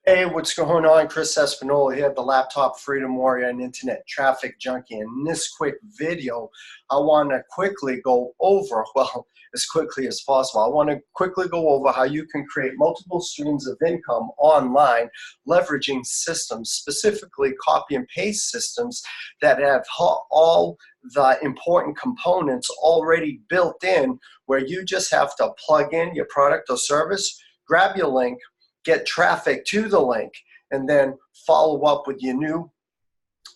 Hey, what's going on? Chris Espinola here, the Laptop Freedom Warrior and Internet Traffic Junkie. In this quick video, I want to quickly go over, well, as quickly as possible, I want to quickly go over how you can create multiple streams of income online, leveraging systems, specifically copy and paste systems that have all the important components already built in, where you just have to plug in your product or service, grab your link, get traffic to the link, and then follow up with your new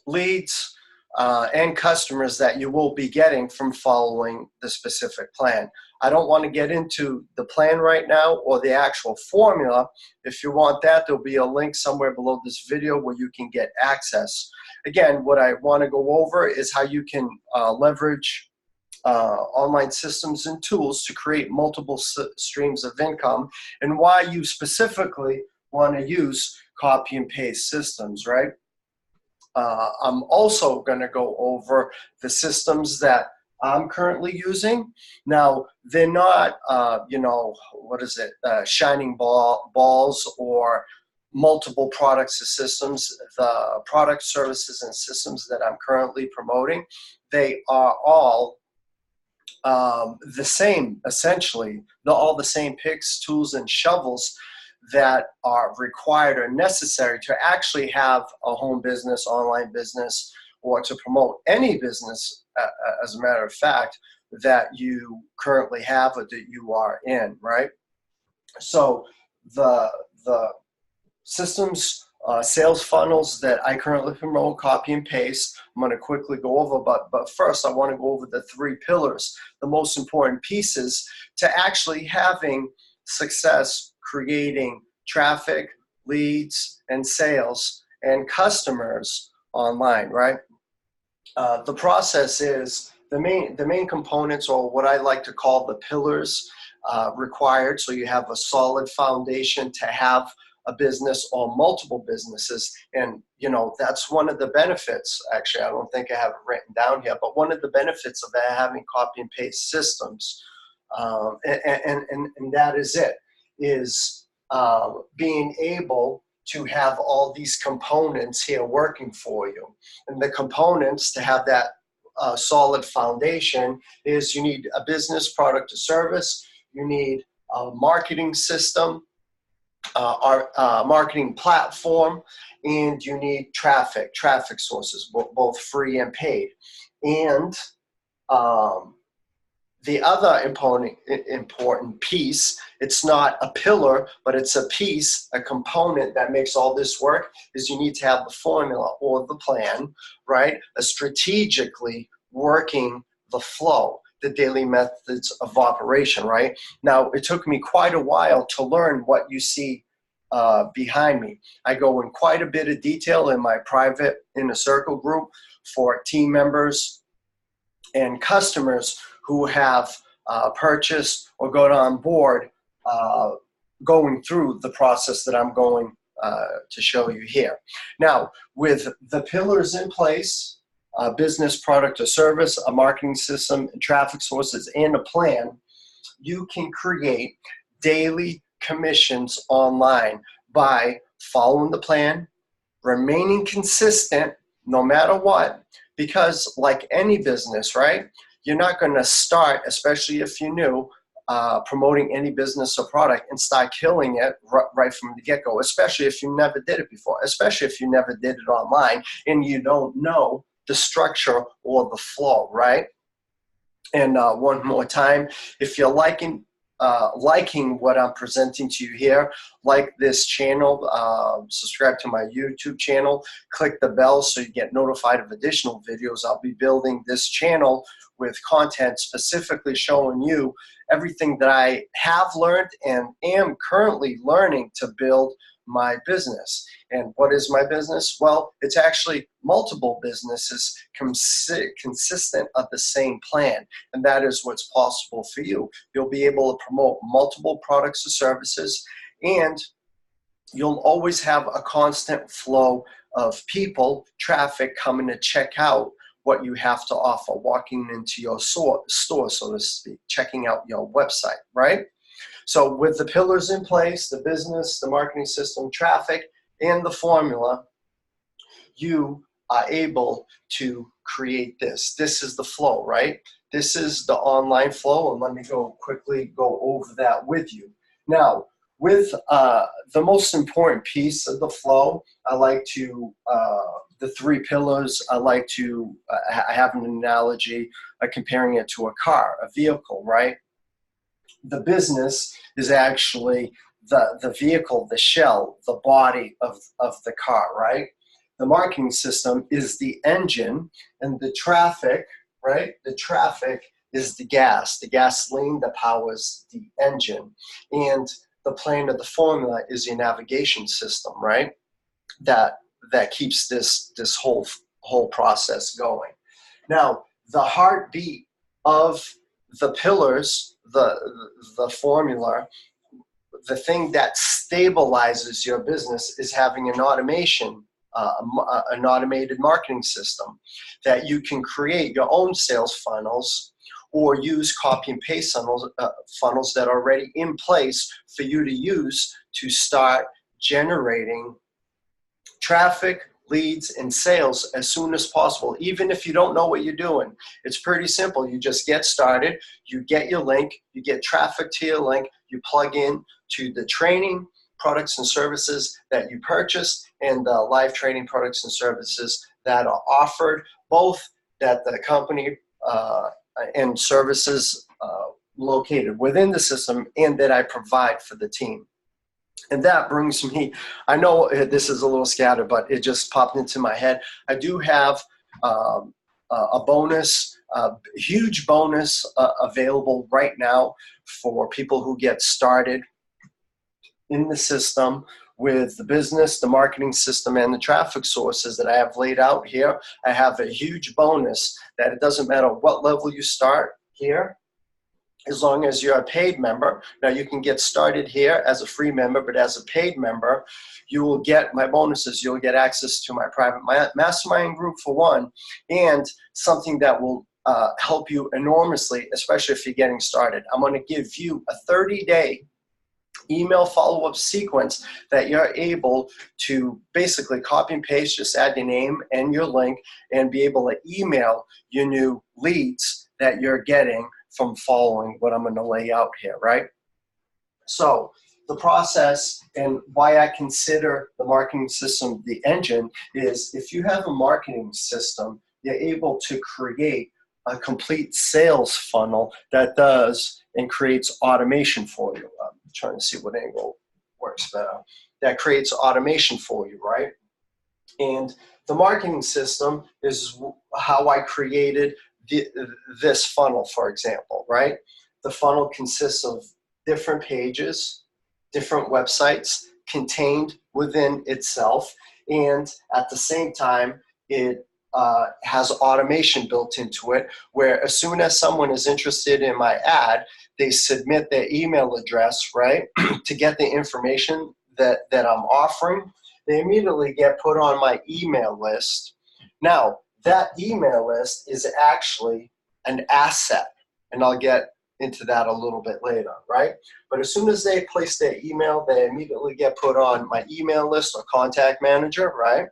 leads and customers that you will be getting from following the specific plan. I don't want to get into the plan right now or the actual formula. If you want that, there'll be a link somewhere below this video where you can get access. Again, what I want to go over is how you can leverage online systems and tools to create multiple streams of income, and why you specifically want to use copy and paste systems, right? I'm also going to go over the systems that I'm currently using. Now, they're not, shining balls or multiple products or systems. The product, services, and systems that I'm currently promoting, they are all the same, essentially. They're all the same picks, tools, and shovels that are required or necessary to actually have a home business, online business, or to promote any business, as a matter of fact, that you currently have or that you are in, right? So the systems, sales funnels that I currently promote, copy and paste, I'm going to quickly go over, but first I want to go over the three pillars, the most important pieces to actually having success creating traffic, leads, and sales and customers online, right? The process is the main components, or what I like to call the pillars, required, so you have a solid foundation to have a business or multiple businesses. And that's one of the benefits. Actually, I don't think I have it written down here, but one of the benefits of having copy and paste systems, and that is it, is being able to have all these components here working for you. And the components to have that solid foundation is you need a business, product, or service. You need a marketing system, our marketing platform, and you need traffic sources, both free and paid. And the other important piece, it's not a pillar, but it's a piece, a component that makes all this work, is you need to have the formula or the plan, right? A strategically working the flow, the daily methods of operation, right? Now, it took me quite a while to learn what you see behind me. I go in quite a bit of detail in my private inner circle group for team members and customers who have purchased or got on board, going through the process that I'm going to show you here. Now, with the pillars in place, a business, product, or service, a marketing system, and traffic sources, and a plan, you can create daily commissions online by following the plan, remaining consistent no matter what, because like any business, right? You're not going to start, especially if you're new, promoting any business or product and start killing it right from the get-go, especially if you never did it before, especially if you never did it online and you don't know the structure or the flow, right? And one more time, if you're liking what I'm presenting to you here, like this channel, subscribe to my YouTube channel, click the bell so you get notified of additional videos. I'll be building this channel with content specifically showing you everything that I have learned and am currently learning to build my business. And what is my business? Well, it's actually multiple businesses consistent of the same plan. And that is what's possible for you. You'll be able to promote multiple products or services, and you'll always have a constant flow of people, traffic coming to check out what you have to offer, walking into your store, so to speak, checking out your website, right? So with the pillars in place, the business, the marketing system, traffic, and the formula, you are able to create this. This is the flow, right? This is the online flow, and let me quickly go over that with you. Now, with the most important piece of the flow, I like to, the three pillars, I like to I have an analogy comparing it to a car, a vehicle, right? The business is actually the vehicle, the shell, the body of the car, right? The marketing system is the engine, and the traffic, right? The traffic is the gasoline that powers the engine. And the plan of the formula is your navigation system, right? That keeps this whole process going. Now, the heartbeat of the pillars, the formula, the thing that stabilizes your business is having an automation, an automated marketing system that you can create your own sales funnels or use copy and paste funnels that are already in place for you to use to start generating traffic, leads, and sales as soon as possible, even if you don't know what you're doing. It's pretty simple. You just get started, you get your link, you get traffic to your link, you plug in to the training products and services that you purchase and the live training products and services that are offered, both that the company and services located within the system and that I provide for the team. And that brings me, I know this is a little scattered, but it just popped into my head. I do have a bonus, a huge bonus available right now for people who get started in the system with the business, the marketing system, and the traffic sources that I have laid out here. I have a huge bonus that it doesn't matter what level you start here, as long as you're a paid member. Now, you can get started here as a free member, but as a paid member, you will get my bonuses. You'll get access to my private mastermind group for one, and something that will help you enormously, especially if you're getting started. I'm going to give you a 30-day email follow-up sequence that you're able to basically copy and paste, just add your name and your link, and be able to email your new leads that you're getting from following what I'm going to lay out here, right? So the process and why I consider the marketing system the engine is if you have a marketing system, you're able to create a complete sales funnel that does and creates automation for you. I'm trying to see what angle works better. That creates automation for you, right? And the marketing system is how I created this funnel, for example, right? The funnel consists of different pages, different websites contained within itself, and at the same time, it has automation built into it, where as soon as someone is interested in my ad, they submit their email address, right, to get the information that I'm offering. They immediately get put on my email list. Now, that email list is actually an asset, and I'll get into that a little bit later, right? But as soon as they place their email, they immediately get put on my email list or contact manager, right?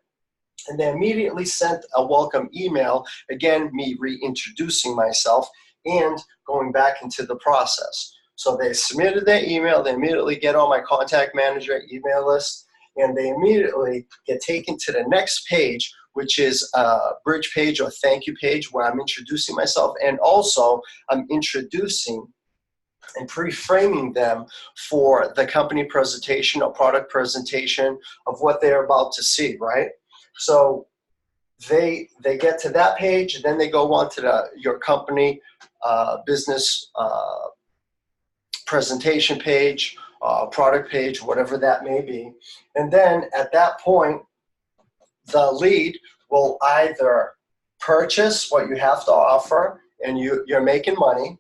And they immediately sent a welcome email, again, me reintroducing myself and going back into the process. So they submitted their email, they immediately get on my contact manager email list, and they immediately get taken to the next page, which is a bridge page or thank you page where I'm introducing myself, and also I'm introducing and pre-framing them for the company presentation or product presentation of what they're about to see, right? So they get to that page, and then they go on to your company business presentation page, product page, whatever that may be. And then at that point, the lead will either purchase what you have to offer and you're making money.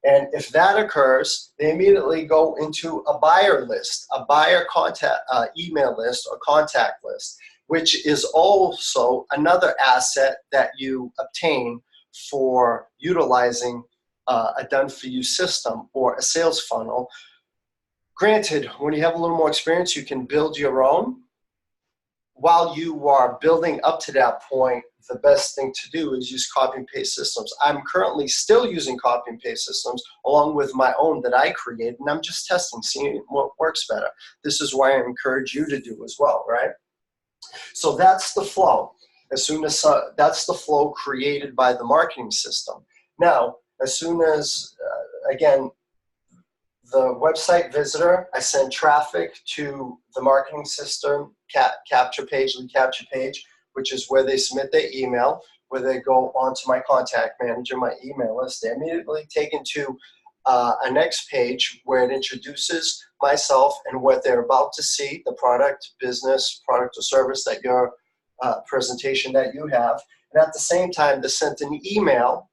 And if that occurs, they immediately go into a buyer list, a buyer contact email list or contact list, which is also another asset that you obtain for utilizing a done-for-you system or a sales funnel. Granted, when you have a little more experience, you can build your own. while you are building up to that point, the best thing to do is use copy and paste systems. I'm currently still using copy and paste systems along with my own that I created, and I'm just testing, seeing what works better. This is why I encourage you to do as well, right? So that's the flow. As soon as that's the flow created by the marketing system. Now, as soon as, again, the website visitor, I send traffic to the marketing system, capture page, lead capture page, which is where they submit their email, where they go onto my contact manager, my email list. They're immediately taken to a next page where it introduces myself and what they're about to see, the product, business, product or service that your presentation that you have. And at the same time, they sent an email,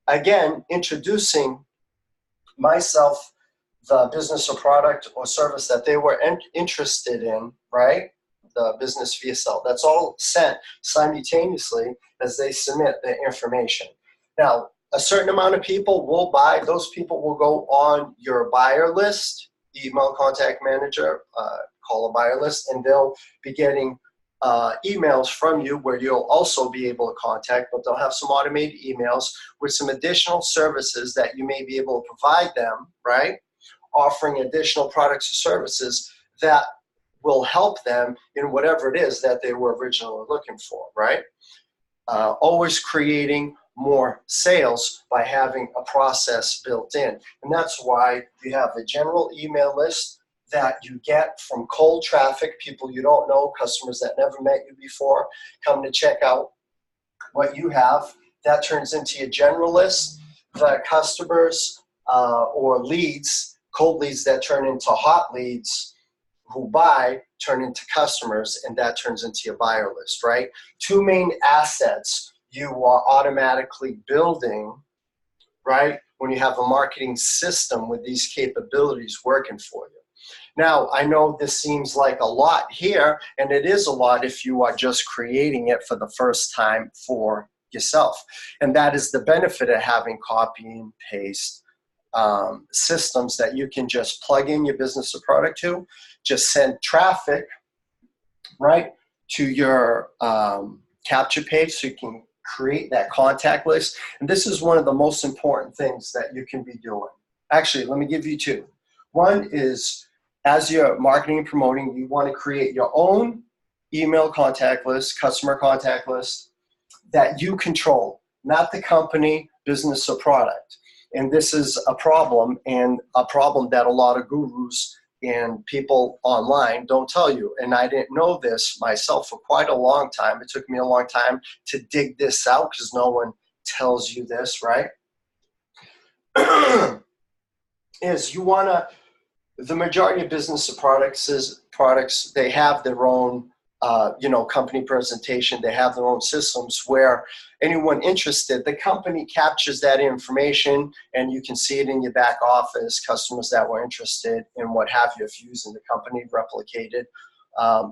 again, introducing myself, the business or product or service that they were interested in, right? The business via cell. That's all sent simultaneously as they submit their information. Now, a certain amount of people will buy. Those people will go on your buyer list, email contact manager, call a buyer list, and they'll be getting emails from you where you'll also be able to contact, but they'll have some automated emails with some additional services that you may be able to provide them, right? Offering additional products or services that will help them in whatever it is that they were originally looking for, right? Always creating more sales by having a process built in. And that's why you have a general email list that you get from cold traffic, people you don't know, customers that never met you before, come to check out what you have. That turns into your general list. The customers or leads, cold leads that turn into hot leads who buy, turn into customers, and that turns into your buyer list, right? Two main assets you are automatically building, right, when you have a marketing system with these capabilities working for you. Now, I know this seems like a lot here, and it is a lot if you are just creating it for the first time for yourself. And that is the benefit of having copy and paste systems that you can just plug in your business or product to, just send traffic, right, to your capture page so you can create that contact list. And this is one of the most important things that you can be doing. Actually, let me give you two. One is, as you're marketing and promoting, you want to create your own email contact list, customer contact list that you control, not the company, business, or product. And this is a problem, and a problem that a lot of gurus and people online don't tell you. And I didn't know this myself for quite a long time. It took me a long time to dig this out because no one tells you this, right? Is you want to, the majority of business products, they have their own company presentation. They have their own systems where anyone interested, the company captures that information and you can see it in your back office, customers that were interested in what have you, if you're using the company replicated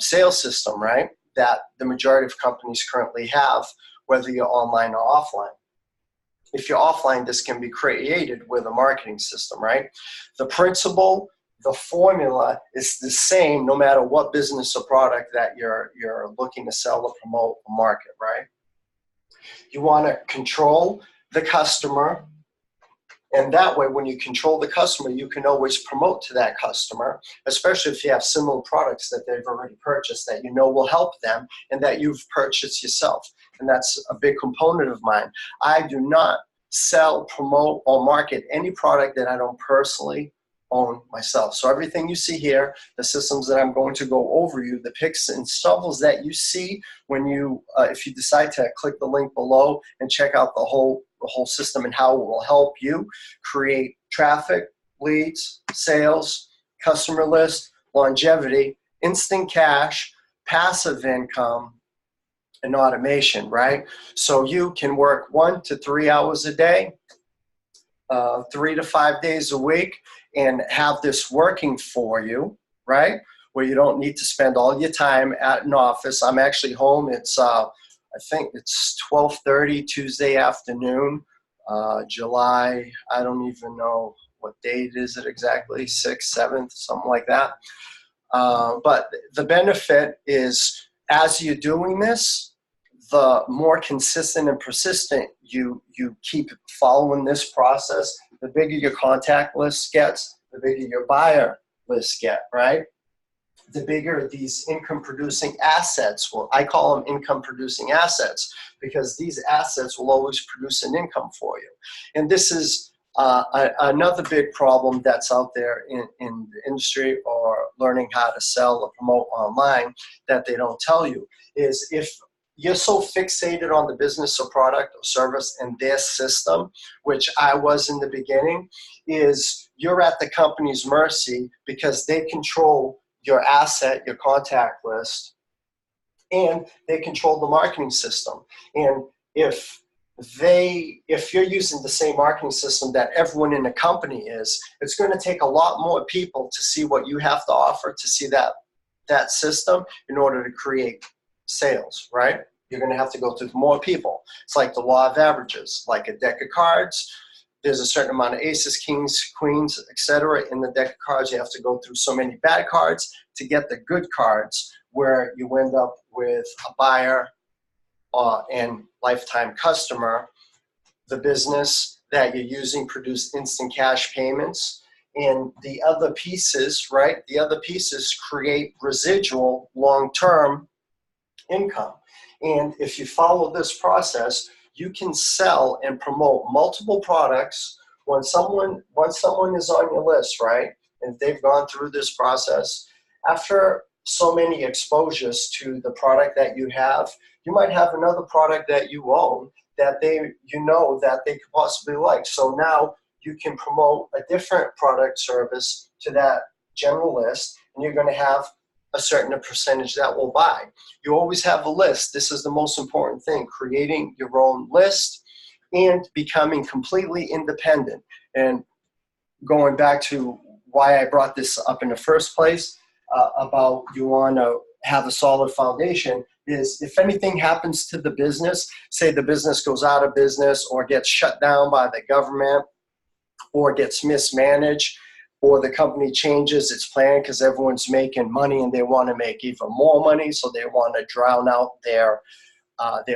sales system, right? That the majority of companies currently have, whether you're online or offline. If you're offline, this can be created with a marketing system, right? The principle, the formula is the same no matter what business or product that you're looking to sell or promote or market, right? You want to control the customer, and that way when you control the customer, you can always promote to that customer, especially if you have similar products that they've already purchased that you know will help them and that you've purchased yourself. And that's a big component of mine. I do not sell, promote, or market any product that I don't personally own myself. So everything you see here, the systems that I'm going to go over you, the picks and shovels that you see when you, if you decide to click the link below and check out the whole system and how it will help you create traffic, leads, sales, customer list, longevity, instant cash, passive income, and automation, right? So you can work 1 to 3 hours a day, 3 to 5 days a week, and have this working for you, right? Where you don't need to spend all your time at an office. I'm actually home. It's I think it's 12:30 Tuesday afternoon, July. I don't even know what date is it exactly, 6th, 7th, something like that. But the benefit is as you're doing this, the more consistent and persistent you keep following this process, the bigger your contact list gets, the bigger your buyer list get, right? The bigger these income producing assets will, I call them income producing assets, because these assets will always produce an income for you. And this is another big problem that's out there in the industry, or learning how to sell or promote online, that they don't tell you, is if you're so fixated on the business or product or service and their system, which I was in the beginning, is you're at the company's mercy, because they control your asset, your contact list, and they control the marketing system. And if you're using the same marketing system that everyone in the company is, it's going to take a lot more people to see what you have to offer, to see that system, in order to create sales, right? You're going to have to go through more people. It's like the law of averages, like a deck of cards. There's a certain amount of aces, kings, queens, etc. in the deck of cards. You have to go through so many bad cards to get the good cards, where you end up with a buyer and lifetime customer. The business that you're using produce instant cash payments. And the other pieces, right? The other pieces create residual long-term income. And if you follow this process, you can sell and promote multiple products. Once someone is on your list, right, and they've gone through this process, after so many exposures to the product that you have, you might have another product that you own that that they could possibly like. So now you can promote a different product service to that general list, and you're going to have a certain percentage that will buy. You always have a list. This is the most important thing, creating your own list and becoming completely independent. And going back to why I brought this up in the first place, about you want to have a solid foundation, is if anything happens to the business, say the business goes out of business or gets shut down by the government or gets mismanaged, or the company changes its plan because everyone's making money and they want to make even more money, so they want to drown out their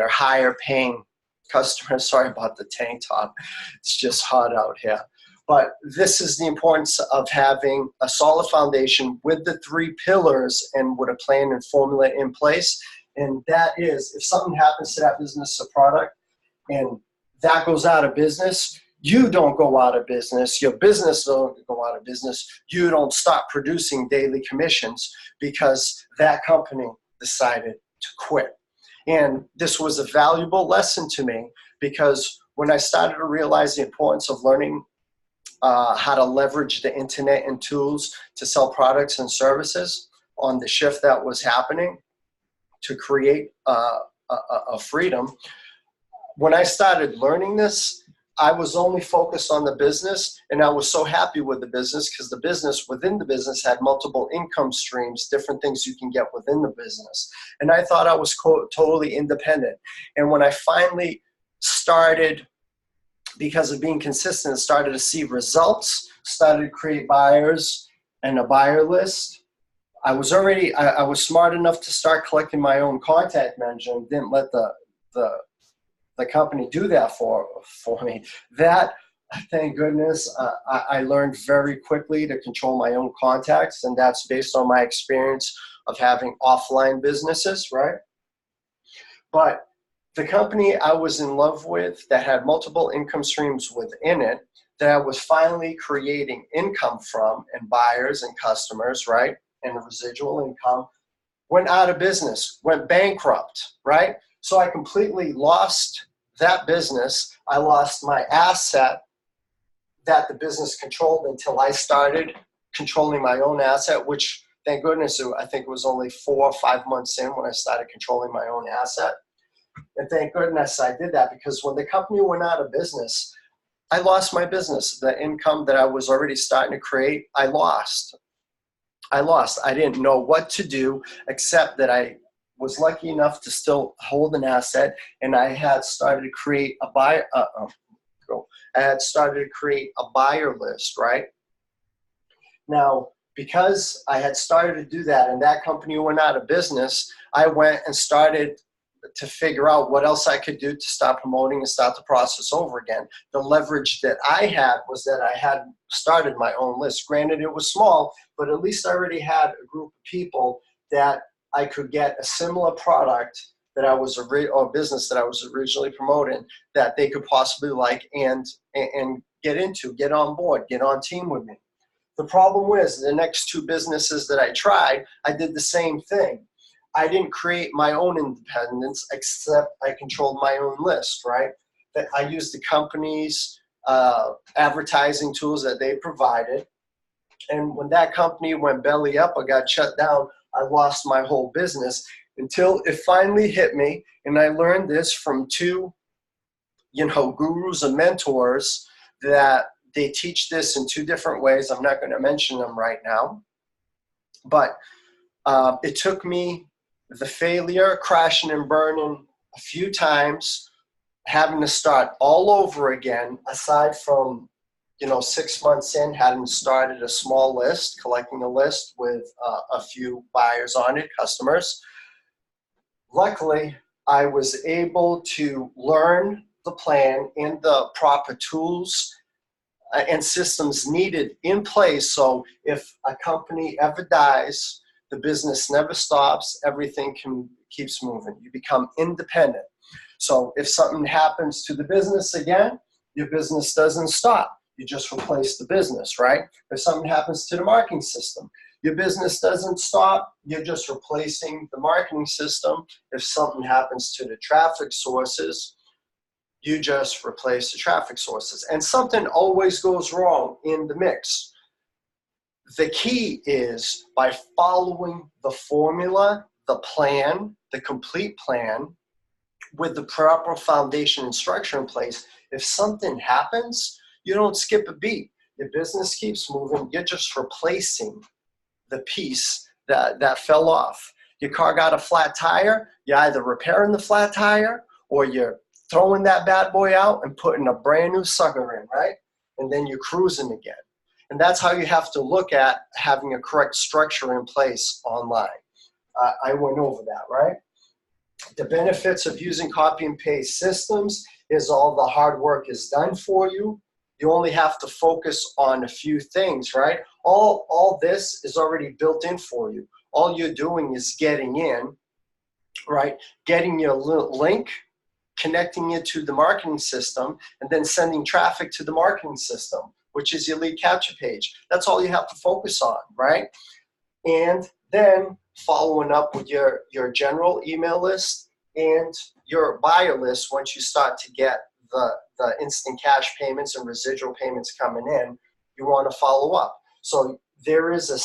higher paying customers. Sorry about the tank top. It's just hot out here. But this is the importance of having a solid foundation with the 3 pillars and with a plan and formula in place. And that is, if something happens to that business or product and that goes out of business, you don't go out of business. Your business don't go out of business. You don't stop producing daily commissions because that company decided to quit. And this was a valuable lesson to me, because when I started to realize the importance of learning how to leverage the internet and tools to sell products and services on the shift that was happening to create a freedom, when I started learning this, I was only focused on the business, and I was so happy with the business, because the business within the business had multiple income streams, different things you can get within the business. And I thought I was totally independent. And when I finally started, because of being consistent, started to see results, started to create buyers and a buyer list, I was smart enough to start collecting my own contact manager and didn't let the company do that for me. That, thank goodness, I learned very quickly to control my own contacts, and that's based on my experience of having offline businesses, right? But the company I was in love with, that had multiple income streams within it, that I was finally creating income from, and buyers and customers, right, and residual income, went out of business, went bankrupt, right? So I completely lost that business. I lost my asset that the business controlled until I started controlling my own asset, which, thank goodness, I think it was only 4 or 5 months in when I started controlling my own asset. And thank goodness I did that, because when the company went out of business, I lost my business. The income that I was already starting to create, I lost. I didn't know what to do, except that I was lucky enough to still hold an asset, and I had started to create a buyer. I had started to create a buyer list, right? Now, because I had started to do that and that company went out of business, I went and started to figure out what else I could do to start promoting and start the process over again. The leverage that I had was that I had started my own list. Granted, it was small, but at least I already had a group of people that I could get a similar product that I was or business that I was originally promoting that they could possibly like and get into, get on board, get on team with me. The problem was the next two businesses that I tried, I did the same thing. I didn't create my own independence, except I controlled my own list, right? That I used the company's advertising tools that they provided. And when that company went belly up or got shut down, I lost my whole business until it finally hit me. And I learned this from two, gurus and mentors that they teach this in two different ways. I'm not going to mention them right now, but it took me the failure, crashing and burning a few times, having to start all over again, aside from, 6 months in, having started a small list, collecting a list with a few buyers on it, customers. Luckily, I was able to learn the plan and the proper tools and systems needed in place. So if a company ever dies, the business never stops, everything keeps moving. You become independent. So if something happens to the business again, your business doesn't stop. You just replace the business, right? If something happens to the marketing system, your business doesn't stop. You're just replacing the marketing system. If something happens to the traffic sources, you just replace the traffic sources. And something always goes wrong in the mix. The key is by following the formula, the plan, the complete plan, with the proper foundation and structure in place. If something happens, you don't skip a beat. Your business keeps moving. You're just replacing the piece that fell off. Your car got a flat tire. You're either repairing the flat tire or you're throwing that bad boy out and putting a brand new sucker in, right? And then you're cruising again. And that's how you have to look at having a correct structure in place online. I went over that, right? The benefits of using copy and paste systems is all the hard work is done for you. You only have to focus on a few things, right? All this is already built in for you. All you're doing is getting in, right? Getting your link, connecting it to the marketing system, and then sending traffic to the marketing system, which is your lead capture page. That's all you have to focus on, right? And then following up with your general email list and your buyer list. Once you start to get the instant cash payments and residual payments coming in, you want to follow up. So there is a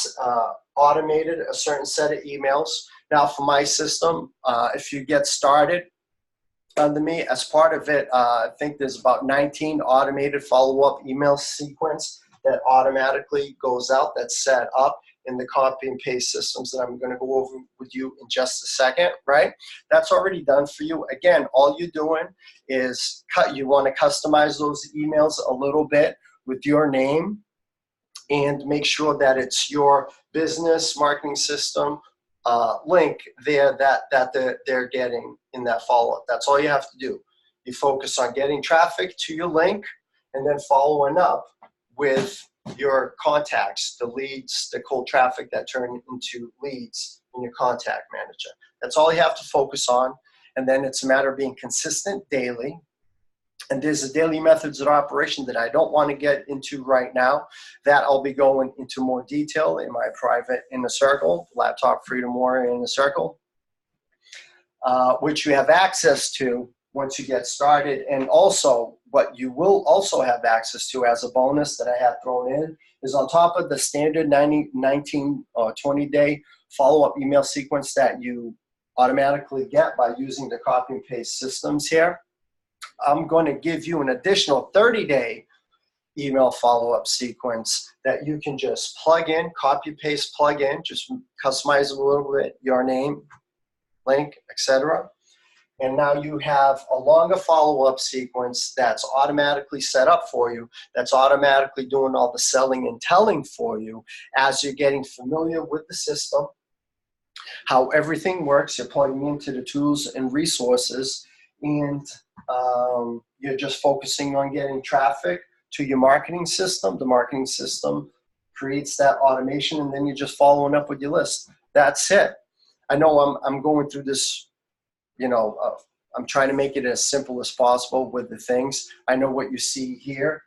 certain set of emails. Now for my system, if you get started under me, as part of it, I think there's about 19 automated follow-up email sequence that automatically goes out, that's set up in the copy and paste systems that I'm going to go over with you in just a second, right? That's already done for you. Again, all you're doing is you want to customize those emails a little bit with your name and make sure that it's your business marketing system link there that they're getting in that follow-up. That's all you have to do. You focus on getting traffic to your link and then following up with your contacts, the leads, the cold traffic that turn into leads in your contact manager. That's all you have to focus on. And then it's a matter of being consistent daily. And there's a daily methods of operation that I don't want to get into right now. That I'll be going into more detail in my private Inner Circle, Laptop Freedom Warrior Inner Circle, which you have access to once you get started. And also, what you will also have access to as a bonus that I have thrown in is on top of the standard 19 or 20-day follow-up email sequence that you automatically get by using the copy and paste systems here. I'm going to give you an additional 30-day email follow-up sequence that you can just plug in, copy, paste, plug in, just customize it a little bit, your name, link, etc. And now you have a longer follow-up sequence that's automatically set up for you, that's automatically doing all the selling and telling for you as you're getting familiar with the system, how everything works. You're plugging into the tools and resources, and you're just focusing on getting traffic to your marketing system. The marketing system creates that automation, and then you're just following up with your list. That's it. I know I'm going through this, I'm trying to make it as simple as possible with the things. I know what you see here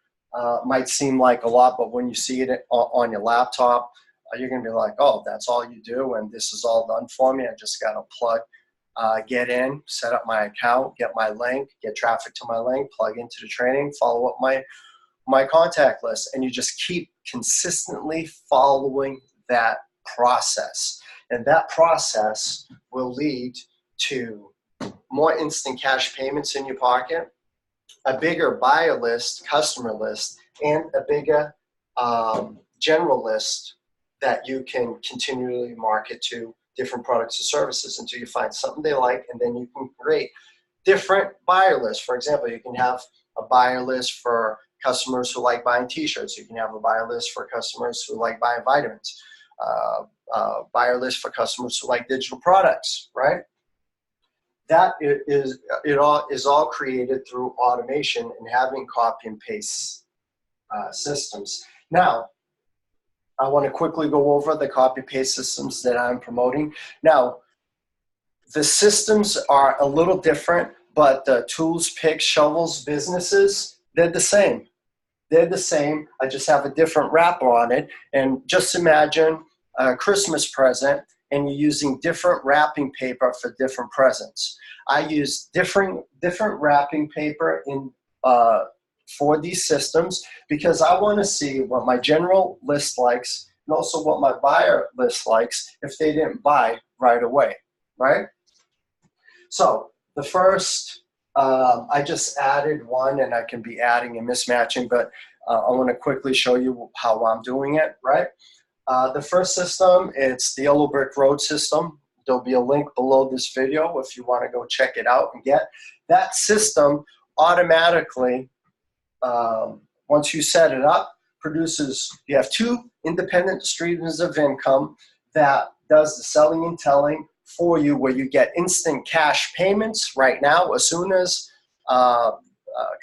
might seem like a lot, but when you see it on your laptop, you're going to be like, oh, that's all you do, and this is all done for me. I just got to plug, get in, set up my account, get my link, get traffic to my link, plug into the training, follow up my contact list, and you just keep consistently following that process. And that process will lead to more instant cash payments in your pocket, a bigger buyer list, customer list, and a bigger general list that you can continually market to different products or services until you find something they like, and then you can create different buyer lists. For example, you can have a buyer list for customers who like buying t-shirts. You can have a buyer list for customers who like buying vitamins, buyer list for customers who like digital products, right? That is all created through automation and having copy and paste systems. Now, I want to quickly go over the copy paste systems that I'm promoting. Now, the systems are a little different, but the tools, picks, shovels, businesses, they're the same. They're the same. I just have a different wrapper on it. And just imagine a Christmas present, and you're using different wrapping paper for different presents. I use different wrapping paper for these systems because I want to see what my general list likes and also what my buyer list likes if they didn't buy right away, right? So the first, I just added one, and I can be adding and mismatching, but I want to quickly show you how I'm doing it, right? The first system, it's the Yellow Brick Road system. There'll be a link below this video if you want to go check it out and get that system automatically. Once you set it up, you have two independent streams of income that does the selling and telling for you, where you get instant cash payments right now. As soon as a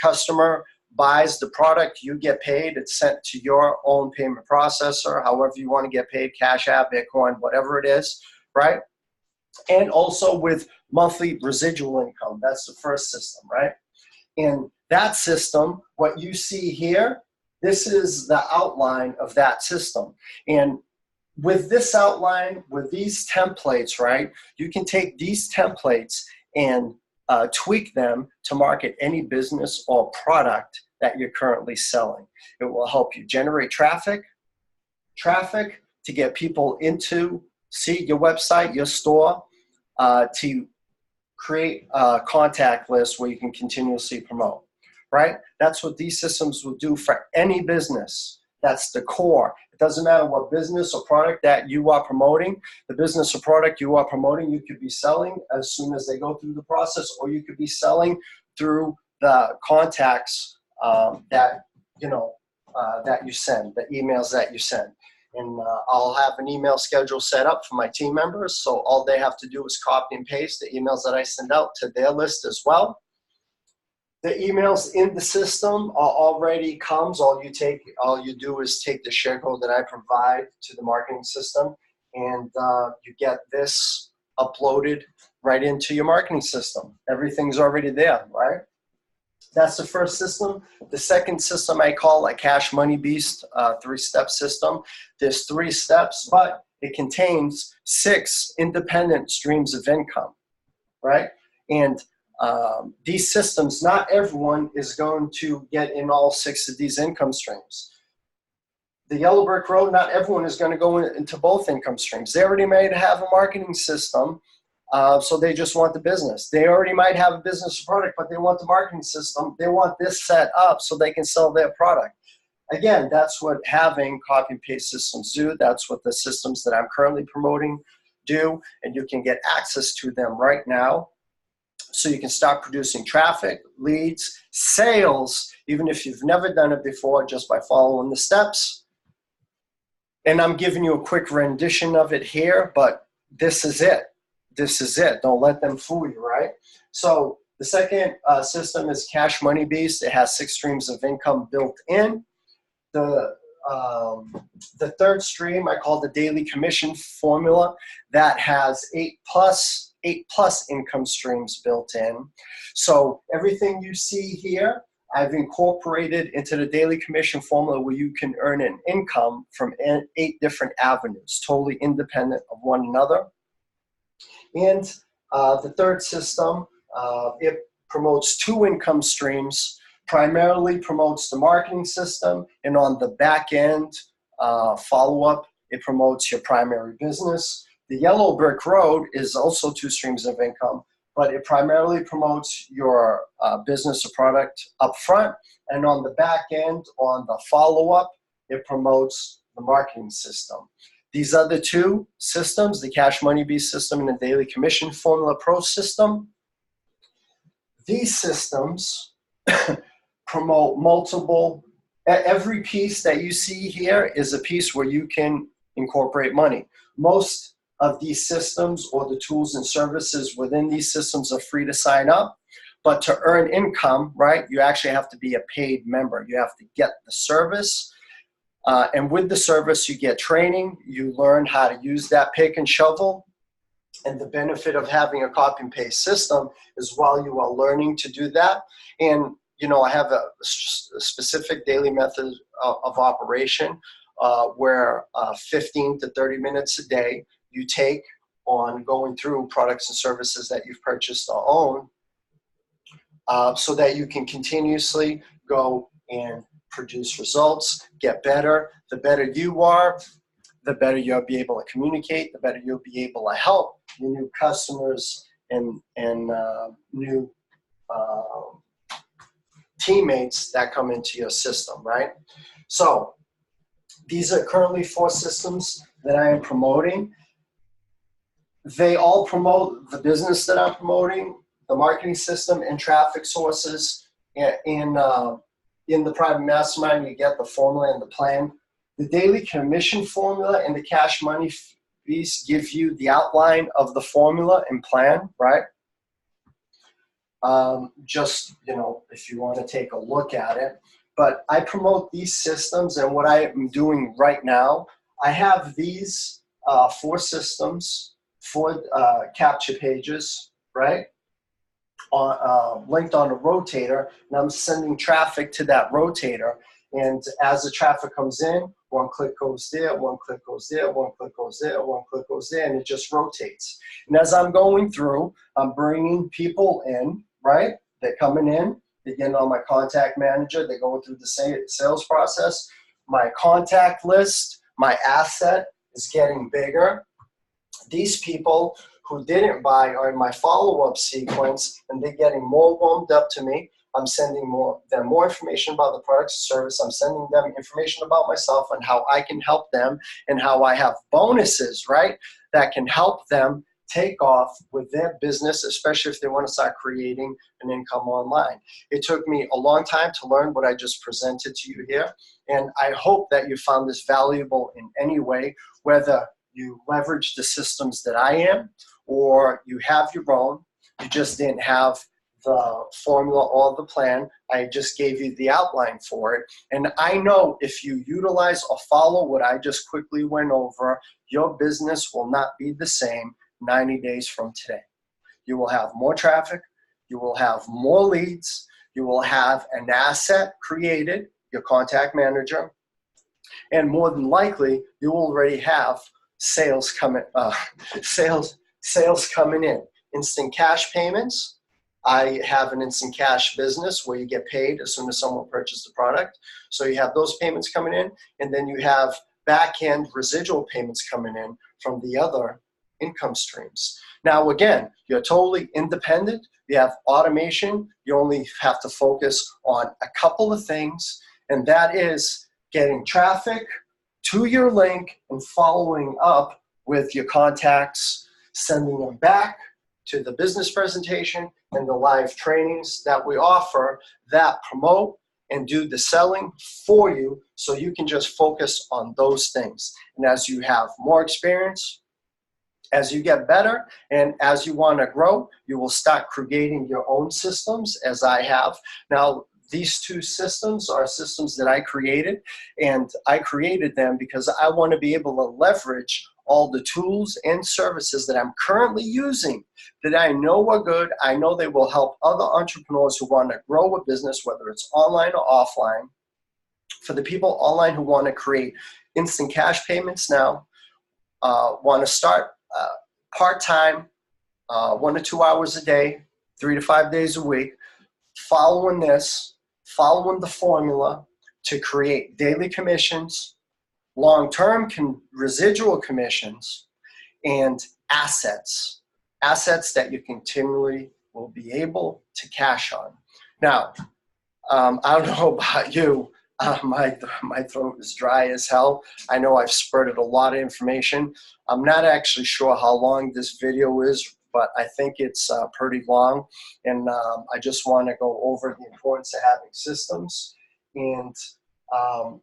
customer buys the product, you get paid. It's sent to your own payment processor, however you want to get paid, Cash App, Bitcoin, whatever it is, right? And also with monthly residual income. That's the first system, right? In that system, what you see here, this is the outline of that system. And with this outline, with these templates, right, you can take these templates and tweak them to market any business or product that you're currently selling. It will help you generate traffic to get people into see your website, your store, to create a contact list where you can continuously promote, right? That's what these systems will do for any business. That's the core. It doesn't matter what business or product that you are promoting. The business or product you are promoting, you could be selling as soon as they go through the process, or you could be selling through the contacts that you send, the emails that you send. And I'll have an email schedule set up for my team members, so all they have to do is copy and paste the emails that I send out to their list as well. The emails in the system are already comes. All you do is take the share code that I provide to the marketing system, and you get this uploaded right into your marketing system. Everything's already there, right? That's the first system. The second system I call a Cash Money Beast 3-step system. There's 3 steps, but it contains 6 independent streams of income, right? And these systems, not everyone is going to get in all 6 of these income streams. The Yellow Brick Road, not everyone is going to go into both income streams. They already might have a marketing system, so they just want the business. They already might have a business product, but they want the marketing system. They want this set up so they can sell their product. Again, that's what having copy and paste systems do. That's what the systems that I'm currently promoting do, and you can get access to them right now So you can start producing traffic, leads, sales, even if you've never done it before, just by following the steps. And I'm giving you a quick rendition of it here, but this is it. This is it. Don't let them fool you, right? So the second system is Cash Money Beast. It has 6 streams of income built in. The third stream I call the daily commission formula, that has 8 plus income streams built in. So everything you see here, I've incorporated into the daily commission formula, where you can earn an income from 8 different avenues, totally independent of one another. And the third system, it promotes 2 income streams, primarily promotes the marketing system, and on the back end follow-up, it promotes your primary business. The yellow brick road is also 2 streams of income, but it primarily promotes your business or product up front, and on the back end, on the follow-up, it promotes the marketing system. These other 2 systems, the Cash Money Beast system and the Daily Commission Formula Pro system, these systems promote multiple. Every piece that you see here is a piece where you can incorporate money. Most of these systems, or the tools and services within these systems, are free to sign up. But to earn income, right, you actually have to be a paid member. You have to get the service. And with the service, you get training. You learn how to use that pick and shovel. And the benefit of having a copy and paste system is, while you are learning to do that, and I have a specific daily method of operation where 15 to 30 minutes a day you take on going through products and services that you've purchased or own, so that you can continuously go and produce results, get better. The better you are, the better you'll be able to communicate, the better you'll be able to help your new customers and new teammates that come into your system, right? So these are currently 4 systems that I am promoting. They all promote the business that I'm promoting, the marketing system, and traffic sources. In the private mastermind, you get the formula and the plan. The daily commission formula and the Cash Money Beast give you the outline of the formula and plan, right? Just, if you want to take a look at it. But I promote these systems, and what I am doing right now, I have these 4 systems, 4 capture pages, right? Linked on a rotator, and I'm sending traffic to that rotator. And as the traffic comes in, 1 click goes there, 1 click goes there, 1 click goes there, 1 click goes there, and it just rotates. And as I'm going through, I'm bringing people in, right? They're coming in, they get on my contact manager, they're going through the sales process. My contact list, my asset is getting bigger. These people who didn't buy are in my follow-up sequence, and they're getting more warmed up to me. I'm sending them more information about the product or service. I'm sending them information about myself and how I can help them, and how I have bonuses, right, that can help them take off with their business, especially if they want to start creating an income online. It took me a long time to learn what I just presented to you here, and I hope that you found this valuable in any way, whether you leverage the systems that I am, or you have your own. You just didn't have the formula or the plan. I just gave you the outline for it. And I know if you utilize or follow what I just quickly went over, your business will not be the same 90 days from today. You will have more traffic. You will have more leads. You will have an asset created, your contact manager. And more than likely, you will already have sales coming in. Instant cash payments. I have an instant cash business where you get paid as soon as someone purchases the product. So you have those payments coming in, and then you have back-end residual payments coming in from the other income streams. Now, again, you're totally independent. You have automation. You only have to focus on a couple of things, and that is getting traffic to your link and following up with your contacts, sending them back to the business presentation and the live trainings that we offer that promote and do the selling for you, so you can just focus on those things. And as you have more experience, as you get better, and as you want to grow, you will start creating your own systems, as I have. Now, these two systems are systems that I created, and I created them because I want to be able to leverage all the tools and services that I'm currently using that I know are good. I know they will help other entrepreneurs who want to grow a business, whether it's online or offline. For the people online who want to create instant cash payments now, want to start part-time, 1 to 2 hours a day, 3 to 5 days a week, following the formula to create daily commissions, long-term residual commissions, and assets that you continually will be able to cash on. Now, I don't know about you, my throat is dry as hell. I know I've spurted a lot of information. I'm not actually sure how long this video is, but I think it's pretty long. And I just want to go over the importance of having systems. And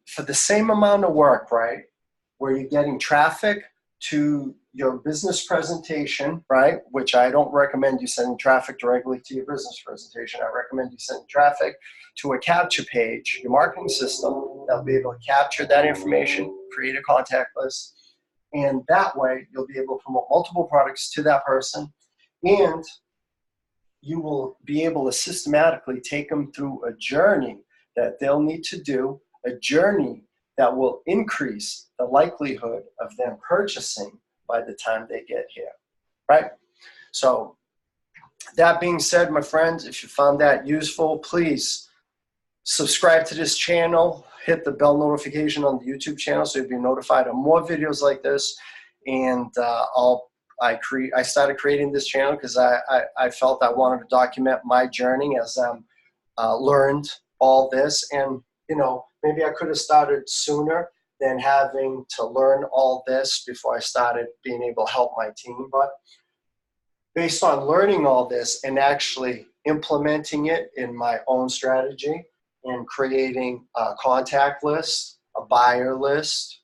for the same amount of work, right, where you're getting traffic to your business presentation, right, which I don't recommend you sending traffic directly to your business presentation. I recommend you sending traffic to a capture page, your marketing system that'll be able to capture that information, create a contact list, and that way you'll be able to promote multiple products to that person, and you will be able to systematically take them through a journey that they'll need to do, a journey that will increase the likelihood of them purchasing by the time they get here, right? So that being said, my friends, if you found that useful, please subscribe to this channel, hit the bell notification on the YouTube channel so you'll be notified of more videos like this. And I started creating this channel because I felt I wanted to document my journey as I learned all this. And you know, maybe I could have started sooner than having to learn all this before I started being able to help my team. But based on learning all this and actually implementing it in my own strategy and creating a contact list, a buyer list,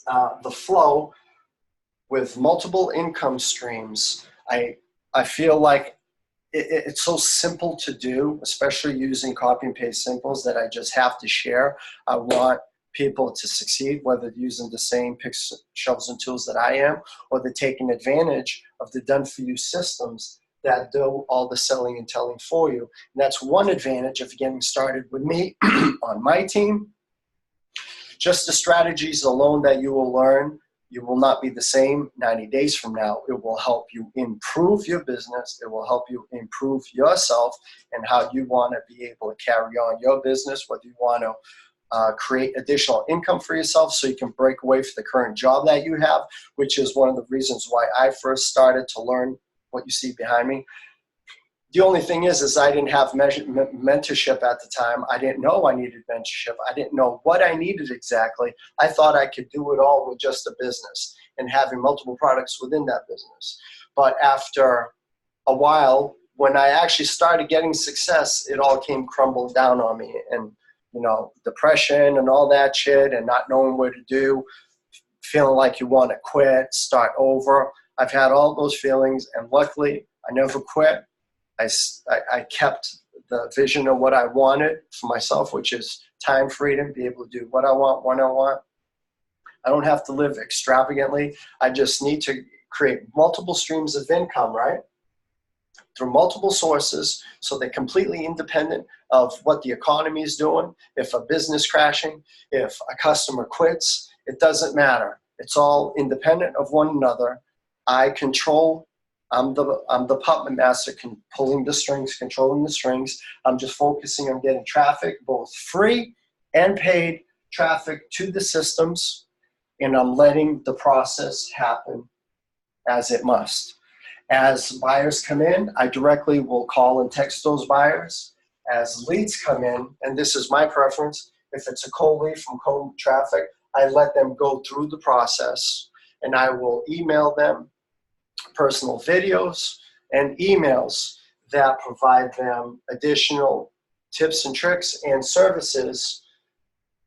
the flow with multiple income streams, I feel like it's so simple to do, especially using copy and paste symbols, that I just have to share. I want people to succeed, whether using the same picks, shovels, and tools that I am, or they're taking advantage of the done-for-you systems that do all the selling and telling for you. And that's one advantage of getting started with me on my team. Just the strategies alone that you will learn, you will not be the same 90 days from now. It will help you improve your business. It will help you improve yourself and how you want to be able to carry on your business, whether you want to create additional income for yourself so you can break away from the current job that you have, which is one of the reasons why I first started to learn what you see behind me. The only thing is I didn't have mentorship at the time. I didn't know I needed mentorship. I didn't know what I needed exactly. I thought I could do it all with just a business and having multiple products within that business. But after a while, when I actually started getting success, it all came crumbling down on me. And, you know, depression and all that shit and not knowing what to do, feeling like you want to quit, start over. I've had all those feelings, and luckily I never quit. I kept the vision of what I wanted for myself, which is time freedom, be able to do what I want, when I want. I don't have to live extravagantly. I just need to create multiple streams of income, right? Through multiple sources, so they're completely independent of what the economy is doing. If a business crashing, if a customer quits, it doesn't matter. It's all independent of one another. I control. I'm the puppet master, pulling the strings, controlling the strings. I'm just focusing on getting traffic, both free and paid traffic, to the systems, and I'm letting the process happen as it must. As buyers come in, I directly will call and text those buyers. As leads come in, and this is my preference, if it's a cold lead from cold traffic, I let them go through the process, and I will email them personal videos, and emails that provide them additional tips and tricks and services,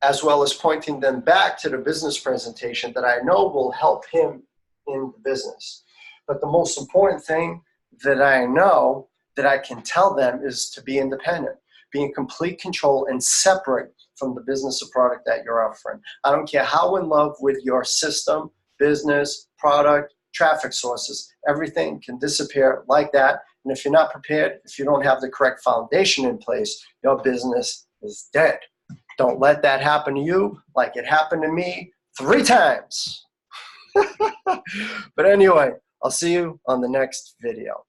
as well as pointing them back to the business presentation that I know will help him in the business. But the most important thing that I know that I can tell them is to be independent, be in complete control and separate from the business or product that you're offering. I don't care how in love with your system, business, product, traffic sources, everything can disappear like that. And if you're not prepared, if you don't have the correct foundation in place, your business is dead. Don't let that happen to you like it happened to me 3 times. But anyway, I'll see you on the next video.